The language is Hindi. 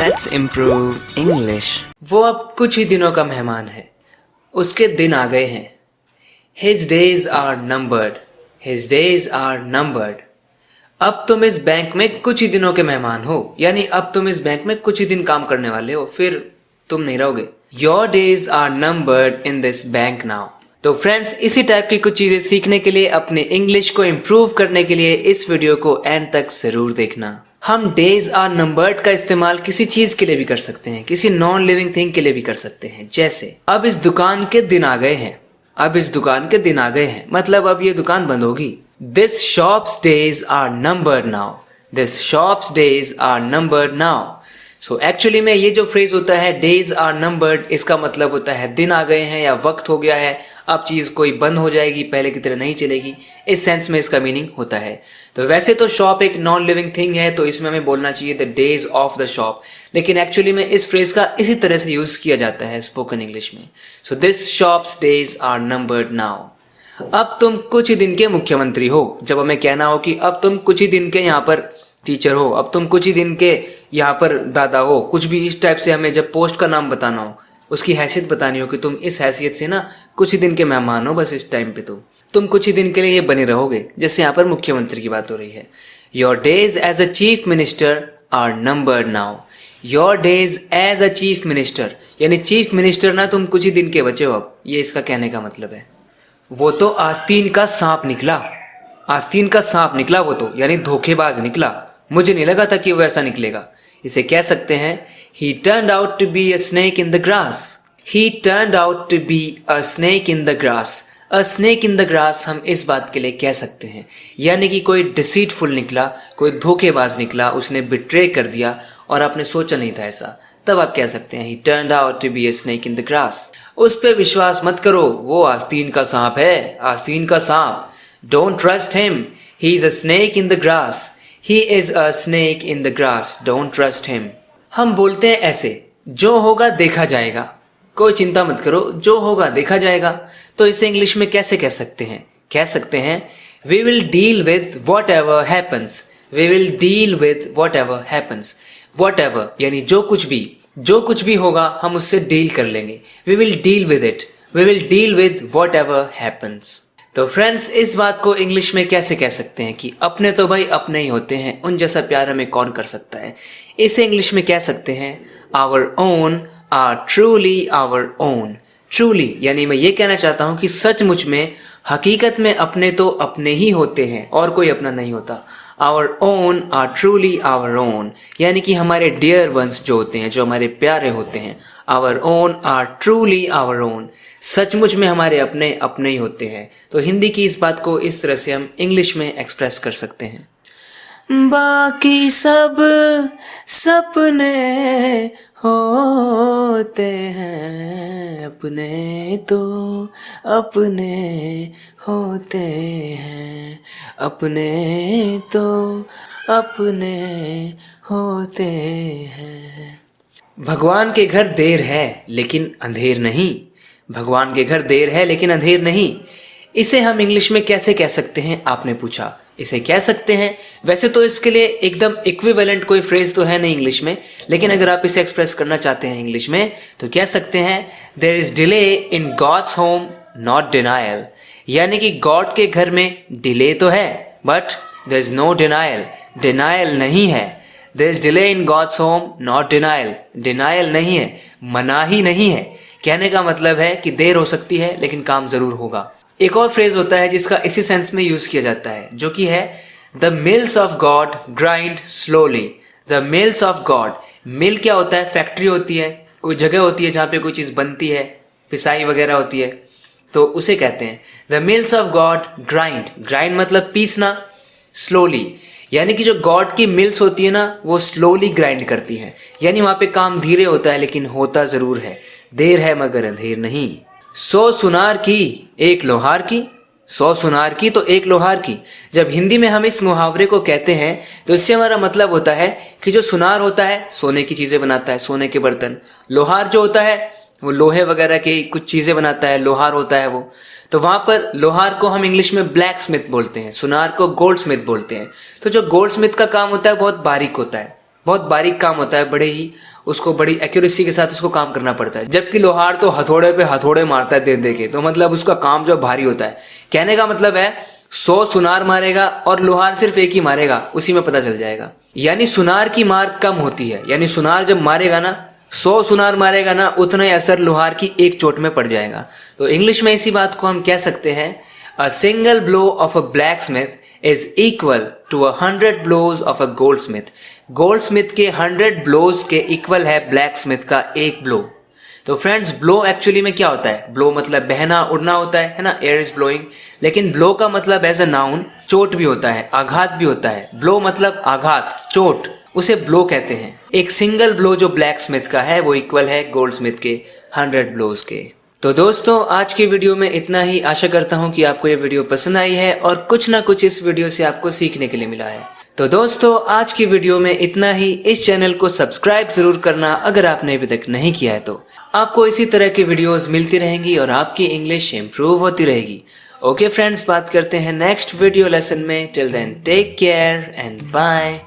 Let's improve English. वो अब कुछ ही दिनों का मेहमान है, उसके दिन आ गए हैं. His days are numbered. His days are numbered. अब तुम इस बैंक में कुछ ही दिनों के मेहमान हो, यानी अब तुम इस बैंक में कुछ ही दिन काम करने वाले हो, फिर तुम नहीं रहोगे. Your days are numbered in this bank now. तो फ्रेंड्स, इसी टाइप की कुछ चीजें सीखने के लिए, अपने इंग्लिश को इम्प्रूव करने के लिए इस वीडियो को एंड तक जरूर देखना. हम डेज आर नंबर्ड का इस्तेमाल किसी चीज के लिए भी कर सकते हैं, किसी नॉन लिविंग थिंग के लिए भी कर सकते हैं. जैसे अब इस दुकान के दिन आ गए हैं. अब इस दुकान के दिन आ गए हैं मतलब अब ये दुकान बंद होगी. This shop's days are numbered now. This shop's days are numbered now. So actually में ये जो फ्रेज होता है डेज आर नंबर्ड, इसका मतलब होता है दिन आ गए हैं या वक्त हो गया है, अब चीज कोई बंद हो जाएगी, पहले की तरह नहीं चलेगी. इस सेंस में इसका मीनिंग होता है. तो वैसे तो शॉप एक नॉन लिविंग थिंग है, तो इसमें हमें बोलना चाहिए the days of the shop, लेकिन एक्चुअली में इस फ्रेज का इसी तरह से यूज किया जाता है स्पोकन इंग्लिश में. So this shop's days are numbered now. अब तुम कुछ ही दिन के मुख्यमंत्री हो. जब हमें कहना हो कि अब तुम कुछ ही दिन के यहाँ पर टीचर हो, अब तुम कुछ ही दिन के यहाँ पर दादा हो, कुछ भी इस टाइप से हमें जब पोस्ट का नाम बताना हो, उसकी हैसियत बतानी हो कि तुम इस हैसियत से ना कुछ ही दिन के मेहमान हो, बस इस टाइम पे तुम कुछ ही दिन के लिए ये बने रहोगे. जैसे यहाँ पर मुख्यमंत्री की बात हो रही है. Your days as a chief minister are numbered now. Your days as a chief minister, यानी चीफ मिनिस्टर ना तुम कुछ ही दिन के बचे हो अब, ये इसका कहने का मतलब है. वो तो आस्तीन का सांप निकला. आस्तीन का सांप निकला वो तो, यानी धोखेबाज निकला. मुझे नहीं लगा था कि वो ऐसा निकलेगा. इसे कह सकते हैं he turned out to be a snake in the grass. He turned out to be a snake in the grass. A snake in the grass हम इस बात के लिए कह सकते हैं, यानी कि कोई डिसीटफुल निकला, कोई धोखेबाज निकला, उसने बिट्रे कर दिया और आपने सोचा नहीं था ऐसा, तब आप कह सकते हैं he turned out to be a snake in the grass. उस पे विश्वास मत करो, वो आस्तीन का सांप है, आस्तीन का सांप. Don't trust him. He is a snake in the grass. He is a snake in the grass. Don't trust him. हम बोलते हैं ऐसे, जो होगा देखा जाएगा. कोई चिंता मत करो, जो होगा देखा जाएगा. तो इसे इंग्लिश में कैसे कह सकते हैं? कह सकते हैं we will deal with whatever happens. We will deal with whatever happens. Whatever यानी जो कुछ भी होगा हम उससे डील कर लेंगे. We will deal with it. We will deal with whatever happens. तो फ्रेंड्स, इस बात को इंग्लिश में कैसे कह सकते हैं कि अपने तो भाई अपने ही होते हैं, उन जैसा प्यार हमें कौन कर सकता है. इसे इंग्लिश में कह सकते हैं our own are truly our own. truly यानी मैं ये कहना चाहता हूँ कि सचमुच में, हकीकत में अपने तो अपने ही होते हैं और कोई अपना नहीं होता. our own are truly our own यानी कि हमारे डियर वंस जो होते हैं, जो हमारे प्यारे होते हैं, our own are truly our own, सचमुच में हमारे अपने अपने ही होते हैं. तो हिंदी की इस बात को इस तरह से हम इंग्लिश में एक्सप्रेस कर सकते हैं. बाकी सब सपने होते हैं, अपने तो अपने होते हैं, अपने तो अपने होते हैं. भगवान के घर देर है लेकिन अंधेर नहीं. भगवान के घर देर है लेकिन अंधेर नहीं. इसे हम इंग्लिश में कैसे कह सकते हैं, आपने पूछा. इसे कह सकते हैं, वैसे तो इसके लिए एकदम इक्विवेलेंट कोई फ्रेज तो है नहीं इंग्लिश में, लेकिन अगर आप इसे एक्सप्रेस करना चाहते हैं इंग्लिश में तो कह सकते हैं there is delay in God's home not denial. यानी कि गॉड के घर में डिले तो है but there is no denial. Denial नहीं है. There is delay in God's home not denial. Denial नहीं है, मनाही नहीं है. कहने का मतलब है कि देर हो सकती है लेकिन काम जरूर होगा. एक और फ्रेज होता है जिसका इसी सेंस में यूज किया जाता है, जो कि है the mills of God grind slowly. The mills of God. Mill क्या होता है? फैक्ट्री होती है, कोई जगह होती है जहाँ पे कोई चीज़ बनती है, पिसाई वगैरह होती है, तो उसे कहते हैं the mills of God grind. Grind मतलब पीसना, स्लोली यानी कि जो गॉड की मिल्स होती है ना, वो स्लोली ग्राइंड करती है, यानी वहाँ पे काम धीरे होता है लेकिन होता ज़रूर है. देर है मगर अंधेर नहीं. 100 सुनार की एक लोहार की. 100 सुनार की तो एक लोहार की. जब हिंदी में हम इस मुहावरे को कहते हैं तो इससे हमारा मतलब होता है कि जो सुनार होता है सोने की चीज़ें बनाता है, सोने के बर्तन. लोहार जो होता है वो लोहे वगैरह की कुछ चीज़ें बनाता है, लोहार होता है वो. तो वहाँ पर लोहार को हम इंग्लिश में ब्लैक स्मिथ बोलते हैं, सुनार को गोल्ड स्मिथ बोलते हैं. तो जो गोल्ड स्मिथ का काम होता है बहुत बारीक होता है, बहुत बारीक काम होता है, बड़े ही उसको बड़ी एक्यूरेसी के साथ उसको काम करना पड़ता है, जबकि लोहार तो हथौड़े पे हथौड़े मारता है दे दे के, तो मतलब उसका काम जो भारी होता है। कहने का मतलब है 100 सुनार मारेगा और लोहार सिर्फ एक ही मारेगा, उसी में पता चल जाएगा। यानी सुनार की मार कम होती है, यानी सुनार जब मारेगा ना, 100 सुनार मारेगा ना, उतना ही असर लोहार की एक चोट में पड़ जाएगा। तो इंग्लिश में इसी बात को हम कह सकते हैं, a single blow of a blacksmith is equal to 100 blows of a goldsmith. Goldsmith के 100 ब्लोज के इक्वल है ब्लैकस्मिथ का एक ब्लो। तो फ्रेंड्स, ब्लो एक्चुअली में क्या होता है? ब्लो मतलब बहना, उड़ना होता है ना, एयर इज ब्लोइंग। लेकिन ब्लो का मतलब एज अ नाउन चोट भी होता है, आघात भी होता है। ब्लो मतलब आघात, चोट, उसे ब्लो कहते हैं। एक सिंगल ब्लो जो ब्लैकस्मिथ का है वो इक्वल है गोल्डस्मिथ के 100 ब्लोज के। तो दोस्तों, आज की वीडियो में इतना ही। आशा करता हूं कि आपको ये वीडियो पसंद आई है और कुछ ना कुछ इस वीडियो से आपको सीखने के लिए मिला है। तो दोस्तों, आज की वीडियो में इतना ही। इस चैनल को सब्सक्राइब जरूर करना अगर आपने अभी तक नहीं किया है तो। आपको इसी तरह की वीडियोस मिलती रहेंगी और आपकी इंग्लिश इंप्रूव होती रहेगी। ओके फ्रेंड्स, बात करते हैं नेक्स्ट वीडियो लेसन में। Till then take care and bye.